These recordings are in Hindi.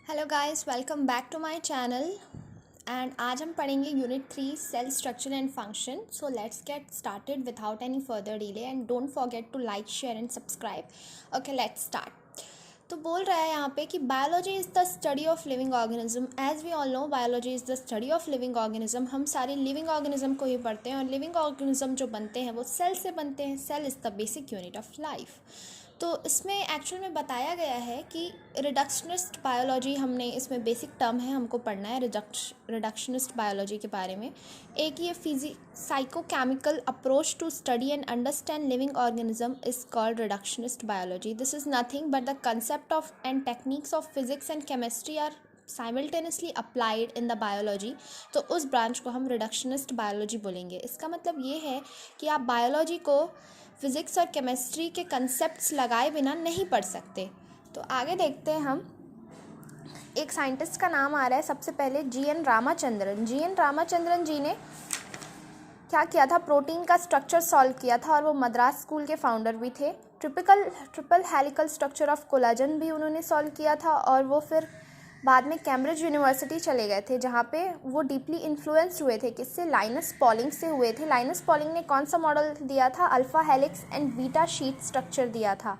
Hello guys, welcome back to my channel. And आज हम पढ़ेंगे unit 3 cell structure and function. So let's get started without any further delay and don't forget to like, share and subscribe. Okay, let's start. तो बोल रहा है यहाँ पे कि biology is the study of living organism. As we all know, biology is the study of living organism. हम सारे लिविंग ऑर्गेनिज्म को ही पढ़ते हैं और लिविंग ऑर्गेनिज्म जो बनते हैं वो सेल से बनते हैं। Cell is the basic unit of life. तो इसमें एक्चुअल में बताया गया है कि रिडक्शनिस्ट बायोलॉजी, हमने इसमें बेसिक टर्म है, हमको पढ़ना है रिडक्शनिस्ट बायोलॉजी के बारे में। एक ये physicochemical approach to study and understand living organism is called reductionist biology. This is nothing but the concept of and techniques of physics and chemistry are simultaneously applied in the biology. तो उस ब्रांच को हम रिडक्शनिस्ट बायोलॉजी बोलेंगे। इसका मतलब ये है कि आप बायोलॉजी को फिज़िक्स और केमिस्ट्री के कंसेप्ट्स लगाए बिना नहीं पढ़ सकते। तो आगे देखते हैं हम। एक साइंटिस्ट का नाम आ रहा है सबसे पहले, जी.एन. रामाचंद्रन। जी.एन. रामाचंद्रन जी ने क्या किया था, प्रोटीन का स्ट्रक्चर सॉल्व किया था और वो मद्रास स्कूल के फाउंडर भी थे। Triple helical structure of collagen भी उन्होंने सॉल्व किया था और वो फिर बाद में कैम्ब्रिज यूनिवर्सिटी चले गए थे, जहाँ पे वो डीपली इन्फ्लुएंस हुए थे। किससे? लाइनस पॉलिंग से हुए थे। लाइनस पॉलिंग ने कौन सा मॉडल दिया था? Alpha helix and beta sheet structure दिया था।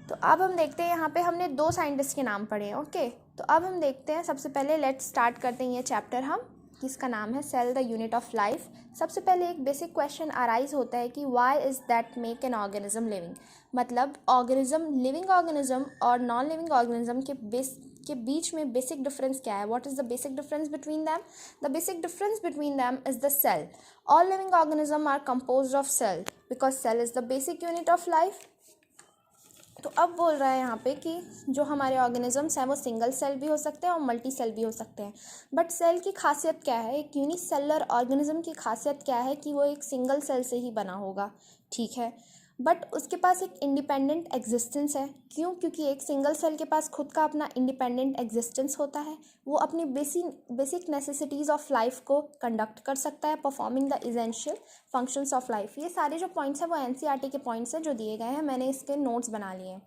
तो अब हम देखते हैं, यहाँ पे हमने दो साइंटिस्ट के नाम पढ़े हैं। ओके, तो अब हम देखते हैं, सबसे पहले लेट्स स्टार्ट करते हैं ये चैप्टर हम, जिसका नाम है cell the unit of life. सबसे पहले एक बेसिक क्वेश्चन अराइज होता है कि why is that make an organism living. मतलब ऑर्गेनिज्म, लिविंग ऑर्गेनिज्म और नॉन लिविंग ऑर्गेनिज्म के बीच में बेसिक डिफरेंस क्या है? What is the basic difference between them? The basic difference between them is the cell. All living organism are composed of cell because cell is the basic unit of life. तो अब बोल रहा है यहाँ पे कि जो हमारे ऑर्गेनिजम्स हैं वो सिंगल सेल भी हो सकते हैं और मल्टी सेल भी हो सकते हैं। बट सेल की खासियत क्या है? एक यूनिसेलुलर ऑर्गेनिज्म की खासियत क्या है कि वो एक सिंगल सेल से ही बना होगा, ठीक है, बट उसके पास एक इंडिपेंडेंट एग्जिस्टेंस है। क्यों? क्योंकि एक सिंगल सेल के पास खुद का अपना इंडिपेंडेंट एग्जिस्टेंस होता है। वो अपनी बेसिक नेसेसिटीज़ ऑफ लाइफ को कंडक्ट कर सकता है, performing the essential functions of life. ये सारे जो पॉइंट्स हैं वो एनसीईआरटी के पॉइंट्स हैं जो दिए गए हैं, मैंने इसके नोट्स बना लिए हैं।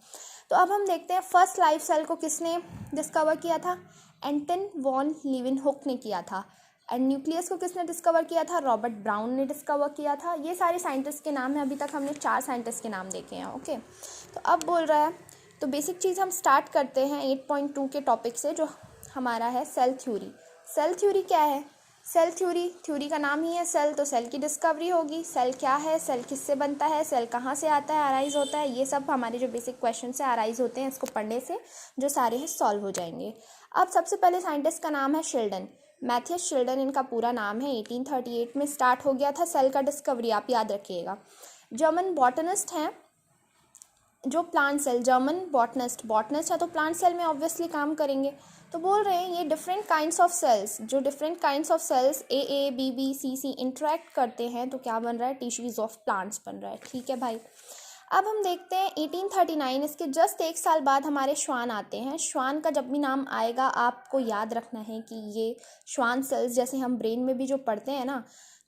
तो अब हम देखते हैं फर्स्ट लाइफ सेल को किसने डिस्कवर किया था? एंटन वॉन लीवेनहुक ने किया था। एंड न्यूक्लियस को किसने डिस्कवर किया था? रॉबर्ट ब्राउन ने डिस्कवर किया था। ये सारे साइंटिस्ट के नाम हैं, अभी तक हमने 4 साइंटिस्ट के नाम देखे हैं। ओके, तो अब बोल रहा है, तो बेसिक चीज़ हम स्टार्ट करते हैं 8.2 के टॉपिक से, जो हमारा है सेल थ्योरी। सेल थ्योरी क्या है? सेल थ्योरी का नाम ही है सेल, तो सेल की डिस्कवरी होगी। सेल क्या है, सेल किससे बनता है, सेल कहाँ से आता है, अराइज होता है, ये सब हमारे जो बेसिक क्वेश्चन से अराइज होते हैं, इसको पढ़ने से जो सारे हैं सॉल्व हो जाएंगे। अब सबसे पहले साइंटिस्ट का नाम है शिल्डन, मैथियस शिल्डन इनका पूरा नाम है। 1838 में स्टार्ट हो गया था सेल का डिस्कवरी, आप याद रखिएगा। जर्मन बॉटनिस्ट हैं, जो प्लांट सेल, जर्मन बॉटनिस्ट है तो प्लांट सेल में ऑब्वियसली काम करेंगे। तो बोल रहे हैं ये डिफरेंट काइंड्स ऑफ सेल्स, जो different kinds of cells A B B C interact करते हैं तो क्या बन रहा है? टिश्यूज ऑफ प्लांट्स बन रहा है, ठीक है भाई। अब हम देखते हैं 1839, इसके जस्ट एक साल बाद हमारे श्वान आते हैं। श्वान का जब भी नाम आएगा आपको याद रखना है कि ये श्वान सेल्स, जैसे हम ब्रेन में भी जो पढ़ते हैं ना,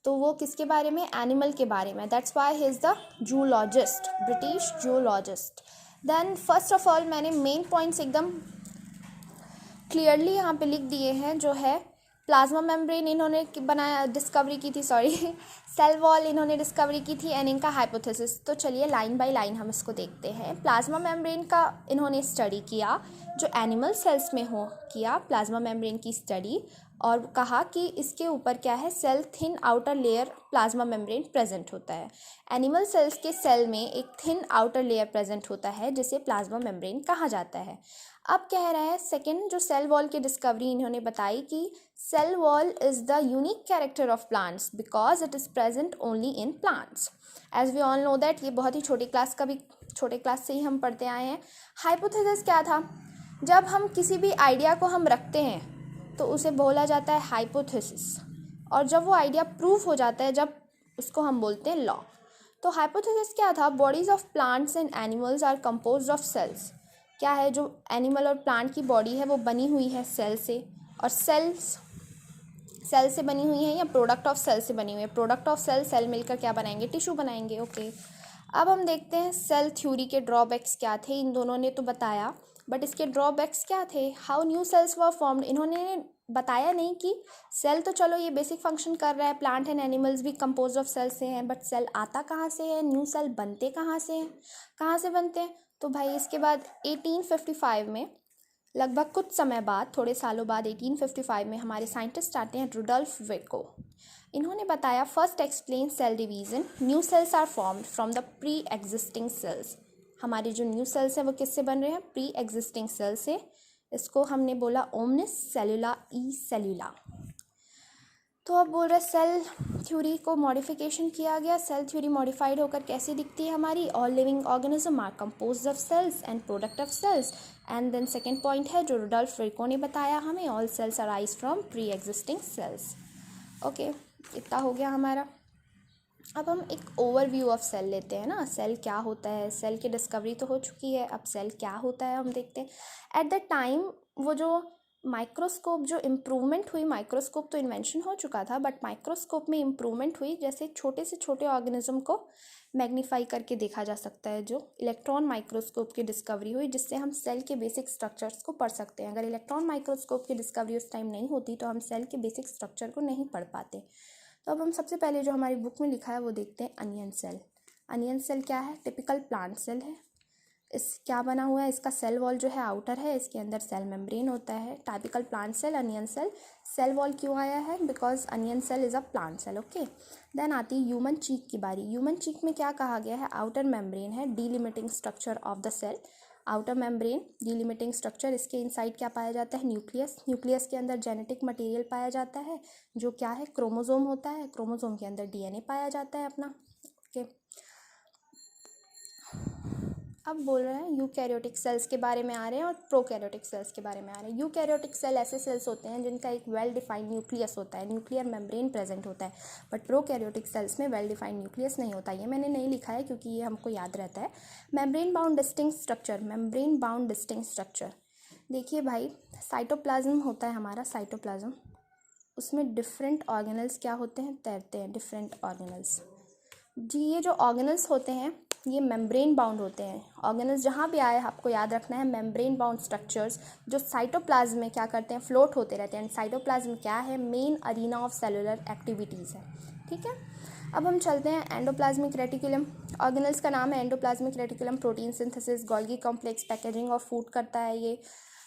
तो वो किसके बारे में? एनिमल के बारे में। That's why he is the zoologist, British zoologist. Then first of all मैंने मेन पॉइंट्स एकदम क्लियरली यहाँ पे लिख दिए हैं, जो है प्लाज्मा मेम्ब्रेन इन्होंने डिस्कवरी की थी, सेल वॉल इन्होंने डिस्कवरी की थी, एंड इनका हाइपोथेसिस। तो चलिए लाइन बाय लाइन हम इसको देखते हैं। प्लाज्मा मेम्ब्रेन का इन्होंने स्टडी किया, जो एनिमल सेल्स में किया प्लाज्मा मेम्ब्रेन की स्टडी, और कहा कि इसके ऊपर क्या है? Cell thin outer layer plasma membrane present होता है। एनिमल सेल्स के सेल में एक थिन आउटर लेयर प्रेजेंट होता है जिसे प्लाज्मा मेम्ब्रेन कहा जाता है। अब कह रहा है सेकेंड, जो सेल वॉल की डिस्कवरी इन्होंने बताई कि cell wall is the unique character of plants because it is present only in plants. As we all know that, ये बहुत ही छोटे क्लास से ही हम पढ़ते आए हैं। हाइपोथेसिस क्या था? जब हम किसी भी आइडिया को हम रखते हैं तो उसे बोला जाता है हाइपोथेसिस, और जब वो आइडिया प्रूफ हो जाता है, जब उसको हम बोलते हैं लॉ। तो हाइपोथेसिस क्या था? Bodies of plants and animals are composed of cells. क्या है? जो एनिमल और प्लांट की बॉडी है वो बनी हुई है सेल से, और सेल्स सेल से बनी हुई है या प्रोडक्ट ऑफ सेल से बनी हुई है। प्रोडक्ट ऑफ सेल मिलकर क्या बनाएंगे? टिश्यू बनाएंगे। ओके, अब हम देखते हैं सेल थ्योरी के ड्रॉबैक्स क्या थे। इन दोनों ने तो बताया, बट इसके ड्रॉबैक्स क्या थे। How new sales were formed, इन्होंने बताया नहीं कि सेल तो चलो ये बेसिक फंक्शन कर रहा है, प्लांट एंड एनिमल्स भी कंपोज ऑफ सेल से हैं, बट सेल आता कहाँ से है, न्यू सेल बनते कहाँ से हैं, कहाँ से बनते हैं। तो भाई इसके बाद 1855 में, लगभग कुछ समय बाद, थोड़े सालों बाद 1855 में हमारे साइंटिस्ट आते हैं रुडोल्फ विर्को। इन्होंने बताया first explain cell division, new cells are formed from the pre existing cells. हमारे जो न्यू सेल्स हैं वो किससे बन रहे हैं, प्री एग्जिस्टिंग सेल से। इसको हमने बोला ओमनिस सेलुला ई सेलुला। तो अब बोल रहे सेल थ्योरी को मॉडिफिकेशन किया गया। सेल थ्योरी मॉडिफाइड होकर कैसी दिखती है हमारी, all living organism are composed of cells and product of cells. And then second point है जो रुडोल्फ विर्को ने बताया हमें, all cells arise from pre existing cells. Okay, इतना हो गया हमारा। अब हम एक ओवरव्यू ऑफ सेल लेते हैं ना, सेल क्या होता है। सेल की डिस्कवरी तो हो चुकी है, अब सेल क्या होता है हम देखते हैं। एट द टाइम वो जो माइक्रोस्कोप जो इम्प्रूवमेंट हुई, माइक्रोस्कोप तो इन्वेंशन हो चुका था, बट माइक्रोस्कोप में इम्प्रूवमेंट हुई, जैसे छोटे से छोटे ऑर्गेनिज्म को मैग्नीफाई करके देखा जा सकता है। जो इलेक्ट्रॉन माइक्रोस्कोप की डिस्कवरी हुई, जिससे हम सेल के बेसिक स्ट्रक्चर्स को पढ़ सकते हैं। अगर इलेक्ट्रॉन माइक्रोस्कोप की डिस्कवरी उस टाइम नहीं होती तो हम सेल के बेसिक स्ट्रक्चर को नहीं पढ़ पाते। तो अब हम सबसे पहले जो हमारी बुक में लिखा है वो देखते हैं, अनियन सेल। अनियन सेल क्या है, टिपिकल प्लांट सेल है। इस क्या बना हुआ है, इसका सेल वॉल जो है आउटर है, इसके अंदर सेल मेम्ब्रेन होता है। Typical plant cell, onion cell. Cell wall क्यों आया है, because onion cell is a plant cell. Okay, then आती है ह्यूमन चीक की बारी। ह्यूमन चीक में क्या कहा गया है, आउटर मेम्ब्रेन है, delimiting structure of the cell. Outer membrane, delimiting structure. इसके इनसाइड क्या पाया जाता है, न्यूक्लियस। न्यूक्लियस के अंदर जेनेटिक मटेरियल पाया जाता है, जो क्या है, क्रोमोसोम होता है। क्रोमोसोम के अंदर डीएनए पाया जाता है अपना। ओके, अब बोल रहे हैं यूकैरियोटिक सेल्स के बारे में आ रहे हैं और प्रोकैरियोटिक सेल्स के बारे में आ रहे हैं। यूकैरियोटिक सेल ऐसे सेल्स होते हैं जिनका एक वेल डिफाइंड न्यूक्लियस होता है, न्यूक्लियर मेम्ब्रेन प्रेजेंट होता है, बट प्रोकैरियोटिक सेल्स में वेल डिफाइंड न्यूक्लियस नहीं होता। ये मैंने नहीं लिखा है क्योंकि ये हमको याद रहता है। Membrane bound distinct structure, membrane bound distinct structure. देखिए भाई, साइटोप्लाज्म होता है हमारा, साइटोप्लाज्म, उसमें डिफरेंट ऑर्गेनल्स क्या होते हैं, तैरते हैं, डिफरेंट ऑर्गेनल्स जी। ये जो ऑर्गेनल्स होते हैं ये मेम्ब्रेन बाउंड होते हैं। ऑर्गेनल्स जहाँ भी आए आपको याद रखना है, मेम्ब्रेन बाउंड स्ट्रक्चर्स जो साइटोप्लाज्म में क्या करते हैं, फ्लोट होते रहते हैं। साइटोप्लाज्म क्या है, main arena of cellular activities है। ठीक है, अब हम चलते हैं एंडोप्लाज्मिक रेटिकुलम। ऑर्गेनल्स का नाम है endoplasmic reticulum. Protein synthesis, Golgi complex, packaging of food करता है ये।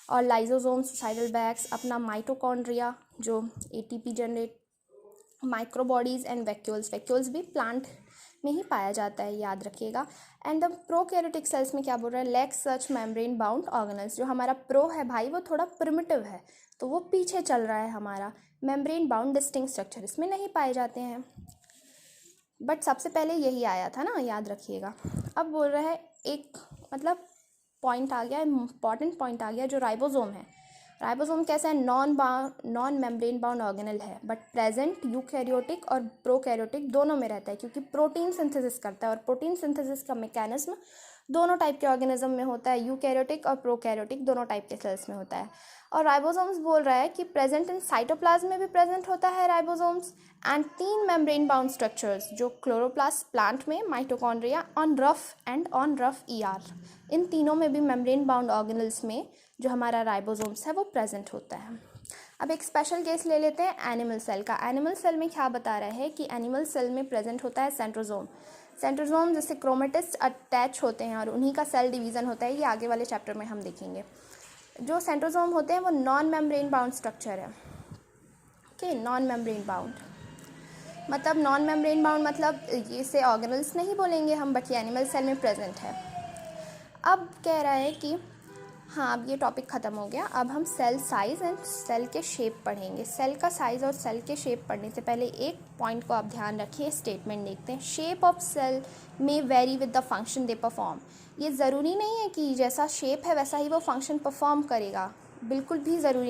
और लाइजोसोम्स, सुसाइडल बैग्स, अपना माइटोकॉन्ड्रिया जो ATP generate, microbodies and vacuoles. Vacuoles भी प्लांट में ही पाया जाता है, याद रखिएगा। एंड द प्रोकैरियोटिक सेल्स में क्या बोल रहा है, लैक सच मेम्ब्रेन बाउंड ऑर्गेनल्स। जो हमारा प्रो है भाई वो थोड़ा प्रिमिटिव है, तो वो पीछे चल रहा है हमारा। मेम्ब्रेन बाउंड डिस्टिंक्ट स्ट्रक्चर इसमें नहीं पाए जाते हैं, बट सबसे पहले यही आया था ना, याद रखिएगा। अब बोल रहा है एक मतलब पॉइंट आ गया, इंपॉर्टेंट पॉइंट आ गया, जो राइबोसोम है। राइबोसोम कैसा है, नॉन मेम्ब्रेन बाउंड ऑर्गेनल है, बट प्रेजेंट यूकैरियोटिक और प्रोकैरियोटिक दोनों में रहता है, क्योंकि प्रोटीन सिंथेसिस करता है। और प्रोटीन सिंथेसिस का मैकेनिज्म दोनों टाइप के ऑर्गेनिज्म में होता है, यूकैरियोटिक और प्रोकैरियोटिक दोनों टाइप के सेल्स में होता है। और राइबोसोम्स बोल रहा है कि प्रेजेंट इन साइटोप्लाज्म में भी प्रेजेंट होता है ribosomes. And 3 membrane bound structures जो क्लोरोप्लास्ट प्लांट में, mitochondria, on rough and on rough ER, इन तीनों में भी मेम्ब्रेन बाउंड ऑर्गेनल्स में जो हमारा राइबोसोम्स है वो प्रेजेंट होता है। अब एक स्पेशल केस ले लेते हैं एनिमल सेल का। एनिमल सेल में क्या बता रहा है कि एनिमल सेल में प्रेजेंट होता है सेंट्रोसोम। सेंट्रोसोम जिससे क्रोमेटिस्ट अटैच होते हैं और उन्हीं का सेल डिवीज़न होता है, ये आगे वाले चैप्टर में हम देखेंगे। जो सेंट्रोसोम होते हैं वो नॉन मेम्ब्रेन बाउंड स्ट्रक्चर है। ओके, नॉन मेम्ब्रेन बाउंड मतलब, नॉन मेम्ब्रेन बाउंड मतलब ये से ऑर्गेनल्स नहीं बोलेंगे हम, बट ये एनिमल सेल में प्रेजेंट है। अब कह रहा है कि हाँ, अब ये टॉपिक ख़त्म हो गया। अब हम सेल साइज़ एंड सेल के शेप पढ़ेंगे। सेल का साइज़ और सेल के शेप पढ़ने से पहले एक पॉइंट को आप ध्यान रखिए, स्टेटमेंट देखते हैं। शेप ऑफ सेल में very with the function they perform. ये ज़रूरी नहीं है कि जैसा शेप है वैसा ही वो फंक्शन परफॉर्म करेगा, बिल्कुल भी ज़रूरी